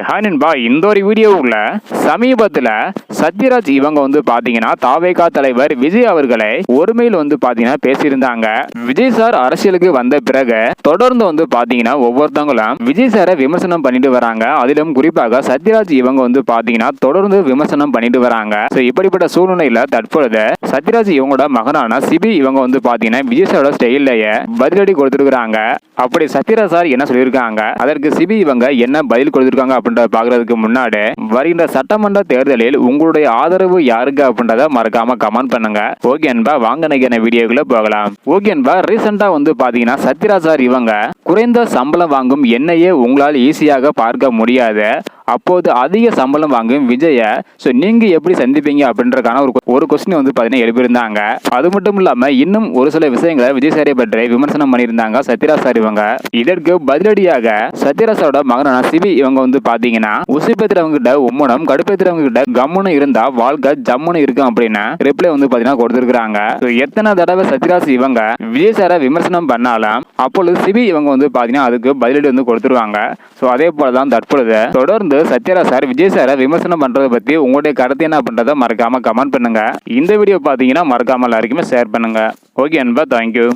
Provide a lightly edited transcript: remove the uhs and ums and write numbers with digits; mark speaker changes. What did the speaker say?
Speaker 1: Hi நண்பா, இந்த ஒரு வீடியோவுல சமீபத்தில் சத்யராஜ் இவங்க பாத்தீங்கன்னா தாவேகா தலைவர் விஜய் அவர்களை ஒருமையில் பாத்தீங்கன்னா பேசியிருந்தாங்க. விஜய் சார் அரசியலுக்கு வந்த பிறகு தொடர்ந்து பாத்தீங்கன்னா ஒவ்வொருத்தவங்களும் விஜய் சாரை விமர்சனம் பண்ணிட்டு வராங்க. அதிலும் குறிப்பாக சத்யராஜ் இவங்க பாத்தீங்கன்னா தொடர்ந்து விமர்சனம் பண்ணிட்டு வராங்க. இப்படிப்பட்ட சூழ்நிலையில தற்பொழுது சத்யராஜ் இவங்களோட மகனான சிபி இவங்க பாத்தீங்கன்னா விஜய் சாரோட ஸ்டைல்லையே பதிலடி கொடுத்துருக்காங்க. அப்படி சத்யராஜ் சார் என்ன சொல்லியிருக்காங்க, அதற்கு சிபி இவங்க என்ன பதில் கொடுத்திருக்காங்க அப்படின்றத பாக்குறதுக்கு முன்னாடி வருகின்ற சட்டமன்ற தேர்தலில் உங்களுடைய ஆதரவு யாருக்கு அப்படின்றத மறக்காம கமெண்ட் பண்ணுங்க. ஓகே அன்பா, வாங்க நகையான வீடியோக்குள்ள போகலாம். ஓகே அன்பா, ரீசெண்டா பாத்தீங்கன்னா சத்யராஜ் சார் இவங்க குறைந்த சம்பளம் வாங்கும் என்னையே உங்களால் ஈஸியாக பார்க்க முடியாது, அப்போது அதிக சம்பளம் வாங்கும் விஜய நீங்க எப்படி சந்திப்பீங்க அப்படின்றக்கான ஒரு கொஸ்டின் பாத்தீங்கன்னா எழுப்பியிருந்தாங்க. அது மட்டும் இல்லாம இன்னும் ஒரு சில விஷயங்களை விஜய் சாரை பற்றி விமர்சனம் பண்ணியிருந்தாங்க சத்யராஜ் சார் இவங்க. இதற்கு பதிலடியாக சத்யராஜோட மகனான சிபி இவங்க பாத்தீங்கன்னா உசிப்பேத்துறவங்க கிட்ட உம்மனம், கடுப்பேத்துறவங்க கிட்ட கம்முன்னு இருந்தா வாழ்க்கை ஜம்முன்னு இருக்கும் அப்படின்னு ரிப்ளை பாத்தீங்கன்னா கொடுத்திருக்காங்க. எத்தனை தடவை சத்யராஜ் இவங்க விஜய் சாரை விமர்சனம் பண்ணாலும் அப்பொழுது சிபி இவங்க பாத்தீங்கன்னா அதுக்கு பதிலடி கொடுத்துருவாங்க. அதே போலதான் தற்பொழுது தொடர்ந்து சத்யராஜ் சார் விஜய் சாரை விமர்சனம் பண்றதை பத்தி உங்களுடைய கருத்து என்ன பண்றதை மறக்காம கமெண்ட் பண்ணுங்க. இந்த வீடியோ பாத்தீங்கன்னா மறக்காம எல்லாருக்குமே ஷேர் பண்ணுங்க. ஓகே அன்பா, தேங்க்யூ.